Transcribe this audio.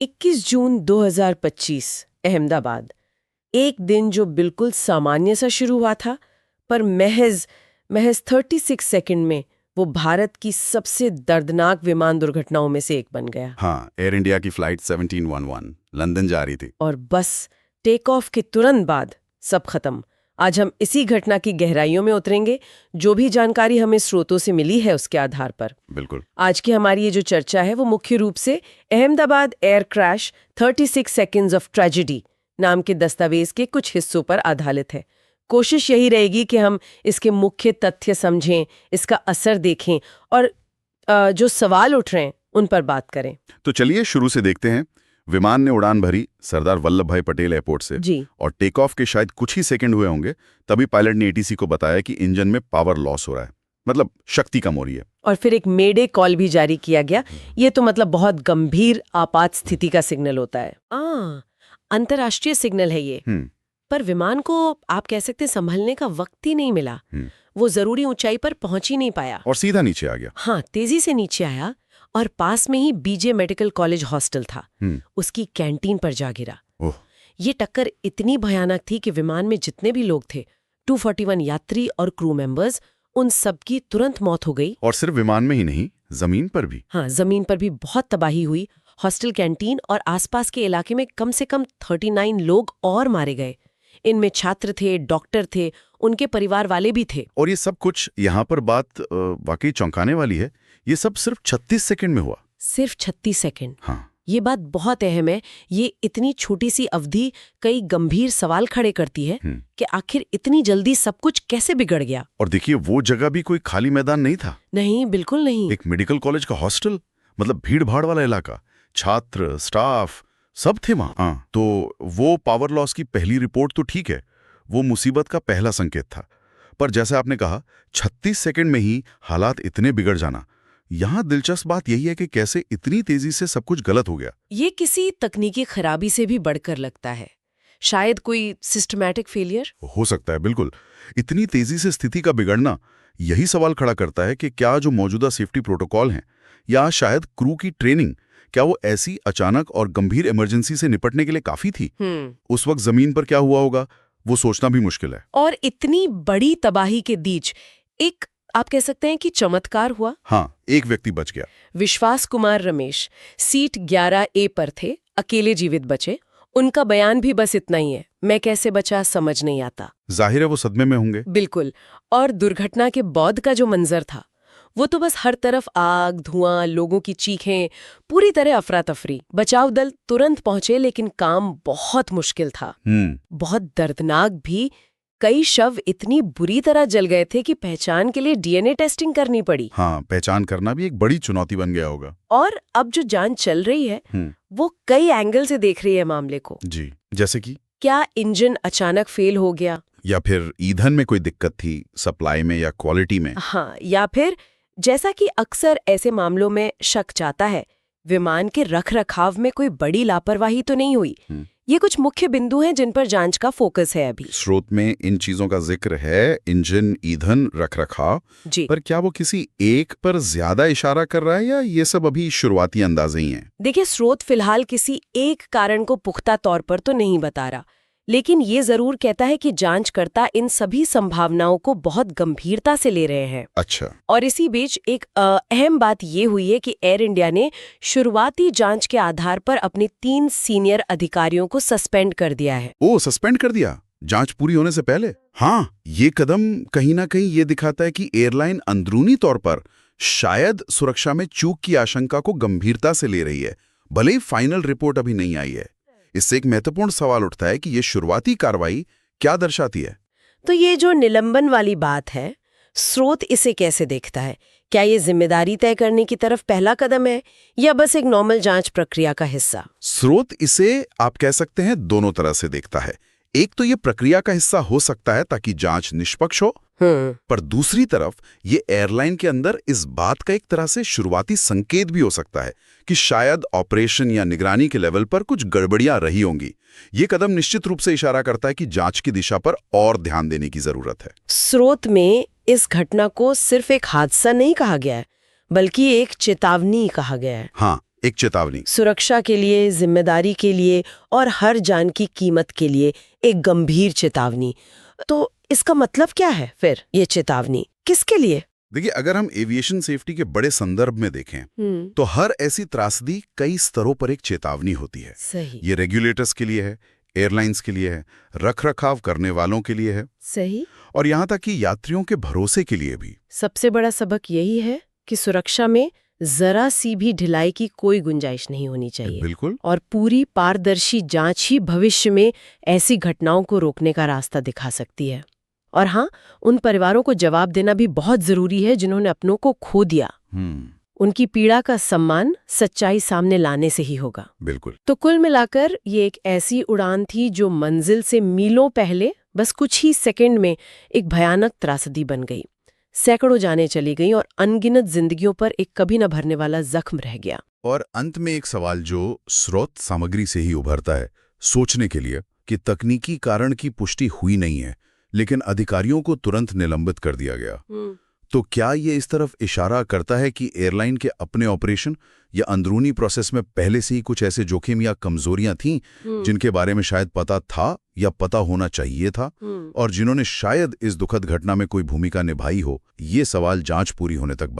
21 जून 2025 अहमदाबाद। एक दिन जो बिल्कुल सामान्य सा शुरू हुआ था, पर महज 36 सेकंड में वो भारत की सबसे दर्दनाक विमान दुर्घटनाओं में से एक बन गया। हाँ, एयर इंडिया की फ्लाइट 1711 लंदन जा रही थी। और बस टेक ऑफ के तुरंत बाद सब खत्म। आज हम इसी घटना की गहराइयों में उतरेंगे, जो भी जानकारी हमें स्रोतों से मिली है उसके आधार पर। बिल्कुल। आज की हमारी ये जो चर्चा है वो मुख्य रूप से Ahmedabad air crash 36 seconds of tragedy नाम के दस्तावेज के कुछ हिस्सों पर आधारित है। कोशिश यही रहेगी कि हम इसके मुख्य तथ्य समझें, इसका असर देखें और जो सवाल उठ रहे हैं उन पर बात करें। तो चलिए शुरू से देखते हैं। विमान ने उड़ान भरी सरदार वल्लभ भाई पटेल एयरपोर्ट से जी। और टेक ऑफ के शायद कुछ ही सेकंड हुए होंगे, तभी पायलट ने एटीसी को बताया कि इंजन में पावर लॉस हो रहा है, मतलब शक्ति कम हो रही है। और फिर एक मेडे कॉल भी जारी किया गया। ये तो मतलब बहुत गंभीर आपात स्थिति का सिग्नल होता है। अंतर्राष्ट्रीय सिग्नल है ये। पर विमान को आप कह सकते हैं संभलने का वक्त ही नहीं मिला। वो जरूरी ऊंचाई पर पहुंच ही नहीं पाया और सीधा नीचे आ गया। हाँ, तेजी से नीचे आया और पास में ही बीजे मेडिकल कॉलेज हॉस्टल था, उसकी कैंटीन पर जा गिरा। ये टक्कर इतनी भयानक थी कि विमान में जितने भी लोग थे, 241 यात्री और क्रू मेंबर्स, उन सबकी तुरंत मौत हो गई। और सिर्फ विमान में ही नहीं, जमीन पर भी। हाँ, जमीन पर भी बहुत तबाही हुई। हॉस्टल, कैंटीन और आसपास के इलाके में कम से कम 39 लोग और मारे गए। इनमें छात्र थे, डॉक्टर थे, उनके परिवार वाले भी थे। और ये सब कुछ, यहाँ पर बात वाकई चौंकाने वाली है, ये सब सिर्फ 36 सेकंड में हुआ। सिर्फ 36 सेकंड। हाँ, ये बात बहुत अहम है। ये इतनी छोटी सी अवधि कई गंभीर सवाल खड़े करती है कि आखिर इतनी जल्दी सब कुछ कैसे बिगड़ गया। और देखिए, वो जगह भी कोई खाली मैदान नहीं था। नहीं, बिल्कुल नहीं। एक मेडिकल कॉलेज का हॉस्टल, मतलब भीड़ भाड़ वाला इलाका, छात्र, स्टाफ सब थे वहां। हाँ, तो वो पावर लॉस की पहली रिपोर्ट तो ठीक है, वो मुसीबत का पहला संकेत था। पर जैसे आपने कहा, 36 सेकंड में ही हालात इतने बिगड़ जाना, यहाँ दिलचस्प बात यही है कि कैसे इतनी तेजी से सब कुछ गलत हो गया। ये किसी तकनीकी खराबी से भी बढ़कर लगता है। शायद कोई सिस्टमैटिक फेलियर हो सकता है। बिल्कुल, इतनी तेजी से स्थिति का बिगड़ना यही सवाल खड़ा करता है कि क्या जो मौजूदा सेफ्टी प्रोटोकॉल हैं या शायद क्रू की ट्रेनिंग, क्या वो ऐसी अचानक और गंभीर इमरजेंसी से निपटने के लिए काफी थी? उस वक्त जमीन पर क्या हुआ होगा, वो सोचना भी मुश्किल है। और इतनी बड़ी तबाही के बीच एक, आप कह सकते हैं कि चमत्कार हुआ। हाँ, एक व्यक्ति बच गया। विश्वास कुमार रमेश सीट 11A पर थे, अकेले जीवित बचे। उनका बयान भी बस इतना ही है, मैं कैसे बचा समझ नहीं आता। जाहिर है वो सदमे में होंगे। बिल्कुल। और दुर्घटना के बाद का जो मंजर था, वो तो बस हर तरफ आग, धुआं, लोगों की चीखें, पूरी तरह अफरा तफरी। बचाव दल तुरंत पहुंचे, लेकिन काम बहुत मुश्किल था, बहुत दर्दनाक भी। कई शव इतनी बुरी तरह जल गए थे कि पहचान के लिए डीएनए टेस्टिंग करनी पड़ी। हाँ, पहचान करना भी एक बड़ी चुनौती बन गया होगा। और अब जो जांच चल रही है वो कई एंगल से देख रही है मामले को। जी, जैसे कि क्या इंजन अचानक फेल हो गया, या फिर ईंधन में कोई दिक्कत थी, सप्लाई में या क्वालिटी में। हाँ, या फिर जैसा कि अक्सर ऐसे मामलों में शक जाता है, विमान के रखरखाव में कोई बड़ी लापरवाही तो नहीं हुई। ये कुछ मुख्य बिंदु हैं जिन पर जांच का फोकस है अभी। स्रोत में इन चीजों का जिक्र है, इंजन, ईंधन, रखरखाव जी। पर क्या वो किसी एक पर ज्यादा इशारा कर रहा है या ये सब अभी शुरुआती अंदाजे ही हैं? देखिए, स्रोत फिलहाल किसी एक कारण को पुख्ता तौर पर तो नहीं बता रहा, लेकिन ये जरूर कहता है कि जांचकर्ता इन सभी संभावनाओं को बहुत गंभीरता से ले रहे हैं। अच्छा। और इसी बीच एक अहम बात ये हुई है कि एयर इंडिया ने शुरुआती जांच के आधार पर अपने 3 सीनियर अधिकारियों को सस्पेंड कर दिया है। ओ, सस्पेंड कर दिया जांच पूरी होने से पहले? हाँ, ये कदम कहीं ना कहीं ये दिखाता है कि एयरलाइन अंदरूनी तौर पर शायद सुरक्षा में चूक की आशंका को गंभीरता से ले रही है, भले ही फाइनल रिपोर्ट अभी नहीं आई है। इससे एक महत्वपूर्ण सवाल उठता है कि ये शुरुआती कार्रवाई क्या दर्शाती है? तो ये जो निलंबन वाली बात है, स्रोत इसे कैसे देखता है? क्या ये जिम्मेदारी तय करने की तरफ पहला कदम है या बस एक नॉर्मल जांच प्रक्रिया का हिस्सा? स्रोत इसे, आप कह सकते हैं, दोनों तरह से देखता है। एक तो ये प्रक्रिया का हिस्सा हो सकता है ताकि जांच निष्पक्ष हो, पर दूसरी तरफ ये एयरलाइन के अंदर इस बात का एक तरह से शुरुआती संकेत भी हो सकता है कि शायद ऑपरेशन या निगरानी के लेवल पर कुछ गड़बड़ियां रही होंगी। ये कदम निश्चित रूप से इशारा करता है कि जांच की दिशा पर और ध्यान देने की जरूरत है। स्रोत में इस घटना को सिर्फ एक हादसा नहीं कहा गया है, बल्कि एक चेतावनी कहा गया है। हाँ, एक चेतावनी। सुरक्षा के लिए, जिम्मेदारी के लिए और हर जान की कीमत के लिए एक गंभीर चेतावनी। तो इसका मतलब क्या है फिर, ये चेतावनी किसके लिए? देखिए, अगर हम एविएशन सेफ्टी के बड़े संदर्भ में देखें तो हर ऐसी त्रासदी कई स्तरों पर एक चेतावनी होती है। सही। ये रेगुलेटर्स के लिए है, एयरलाइंस के लिए है, रखरखाव करने वालों के लिए है, सही। और यहाँ तक कि यात्रियों के भरोसे के लिए भी। सबसे बड़ा सबक यही है कि सुरक्षा में जरा सी भी ढिलाई की कोई गुंजाइश नहीं होनी चाहिए। बिल्कुल। और पूरी पारदर्शी जांच ही भविष्य में ऐसी घटनाओं को रोकने का रास्ता दिखा सकती है। और हाँ, उन परिवारों को जवाब देना भी बहुत जरूरी है जिन्होंने अपनों को खो दिया। उनकी पीड़ा का सम्मान सच्चाई सामने लाने से ही होगा। बिल्कुल। तो कुल मिलाकर ये एक ऐसी उड़ान थी जो मंजिल से मीलों पहले बस कुछ ही सेकंड में एक भयानक त्रासदी बन गई। सैकड़ों जानें चली गईं और अनगिनत जिंदगियों पर एक कभी न भरने वाला जख्म रह गया। और अंत में एक सवाल जो स्रोत सामग्री से ही उभरता है सोचने के लिए, कि तकनीकी कारण की पुष्टि हुई नहीं है लेकिन अधिकारियों को तुरंत निलंबित कर दिया गया। तो क्या ये इस तरफ इशारा करता है कि एयरलाइन के अपने ऑपरेशन या अंदरूनी प्रोसेस में पहले से ही कुछ ऐसे जोखिम या कमजोरियां थीं जिनके बारे में शायद पता था या पता होना चाहिए था, और जिन्होंने शायद इस दुखद घटना में कोई भूमिका निभाई हो? ये सवाल जांच पूरी होने तक बना।